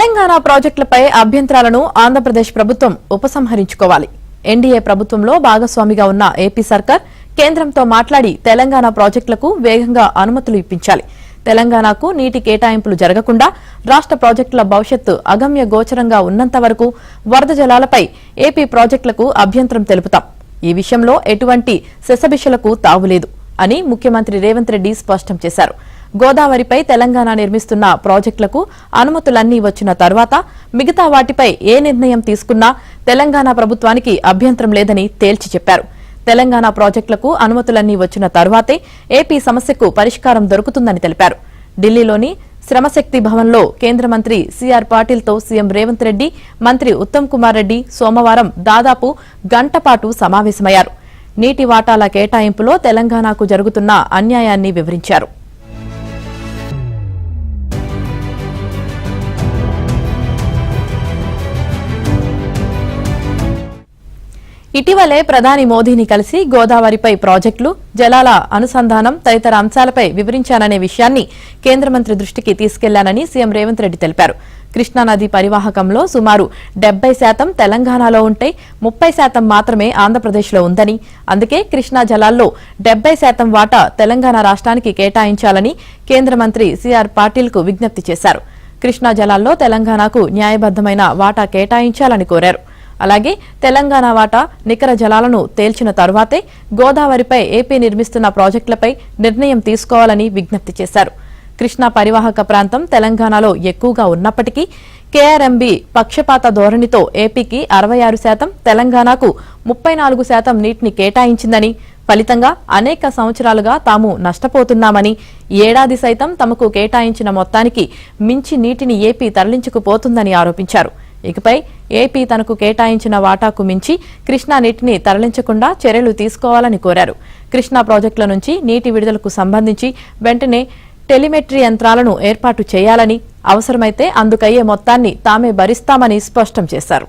తెలంగాణ ప్రాజెక్టులపై అభ్యంతరాలను ఆంధ్రప్రదేశ్ ప్రభుత్వం ఉపసంహరించుకోవాలి. ఎన్డీఏ ప్రభుత్వంలో భాగస్వామిగా ఉన్న ఏపీ సర్కార్ కేంద్రంతో మాట్లాడి తెలంగాణ ప్రాజెక్టులకు వేగంగా అనుమతులు ఇప్పించాలి. తెలంగాణకు నీటి కేటాయింపులు జరగకుండా రాష్ట్ర ప్రాజెక్టుల భవిష్యత్తు అగమ్య గోచరంగా ఉన్నంత వరకు వరద జలాలపై ఏపీ ప్రాజెక్టులకు అభ్యంతరం తెలుపుతాం. ఈ విషయంలో ఎటువంటి సెసబిషలకు తావులేదు అని ముఖ్యమంత్రి రేవంత్ రెడ్డి స్పష్టం చేశారు. గోదావరిపై తెలంగాణ నిర్మిస్తున్న ప్రాజెక్టులకు అనుమతులన్నీ వచ్చిన తర్వాత మిగతా వాటిపై ఏ నిర్ణయం తీసుకున్నా తెలంగాణ ప్రభుత్వానికి అభ్యంతరం లేదని తేల్చి చెప్పారు. తెలంగాణ ప్రాజెక్టులకు అనుమతులన్నీ వచ్చిన తర్వాతే ఏపీ సమస్యకు పరిష్కారం దొరుకుతుందని తెలిపారు. ఢిల్లీలోని శ్రమశక్తి భవన్లో కేంద్ర మంత్రి సిఆర్ పాటిల్తో సీఎం రేవంత్ రెడ్డి, మంత్రి ఉత్తమ్ కుమార్ రెడ్డి సోమవారం దాదాపు గంట పాటు సమావేశమయ్యారు. నీటి వాటాల కేటాయింపులో తెలంగాణకు జరుగుతున్న అన్యాయాన్ని వివరించారు. ఇటీవలే ప్రధాని మోదీని కలిసి గోదావరిపై ప్రాజెక్టులు, జలాల అనుసంధానం తదితర అంశాలపై వివరించాననే విషయాన్ని కేంద్ర మంత్రి దృష్టికి తీసుకెళ్లానని సీఎం రేవంత్ రెడ్డి తెలిపారు. కృష్ణానది పరివాహకంలో సుమారు 70% తెలంగాణలో ఉంటే 30% మాత్రమే ఆంధ్రప్రదేశ్లో ఉందని, అందుకే కృష్ణా జలాల్లో 70% వాటా తెలంగాణ రాష్ట్రానికి కేటాయించాలని కేంద్ర మంత్రి సిఆర్ పాటిల్కు విజ్ఞప్తి చేశారు. కృష్ణా జలాల్లో తెలంగాణకు న్యాయబద్దమైన వాటా కేటాయించాలని కోరారు. అలాగే తెలంగాణ వాటా నికర జలాలను తేల్చిన తర్వాతే గోదావరిపై ఏపీ నిర్మిస్తున్న ప్రాజెక్టులపై నిర్ణయం తీసుకోవాలని విజ్ఞప్తి చేశారు. కృష్ణా పరివాహక ప్రాంతం తెలంగాణలో ఎక్కువగా ఉన్నప్పటికీ కేఆర్ఎంబీ పక్షపాత ధోరణితో ఏపీకి 66%, తెలంగాణకు 34% నీటిని కేటాయించిందని, ఫలితంగా అనేక సంవత్సరాలుగా తాము నష్టపోతున్నామని, ఏడాది సైతం తమకు కేటాయించిన మొత్తానికి మించి నీటిని ఏపీ తరలించుకుపోతుందని ఆరోపించారు. ఇకపై ఏపీ తనకు కేటాయించిన వాటాకు మించి కృష్ణా నీటిని తరలించకుండా చర్యలు తీసుకోవాలని కోరారు. కృష్ణా ప్రాజెక్టుల నుంచి నీటి విడుదలకు సంబంధించి వెంటనే టెలిమెట్రీ యంత్రాలను ఏర్పాటు చేయాలని, అవసరమైతే అందుకయ్యే మొత్తాన్ని తామే భరిస్తామని స్పష్టం చేశారు.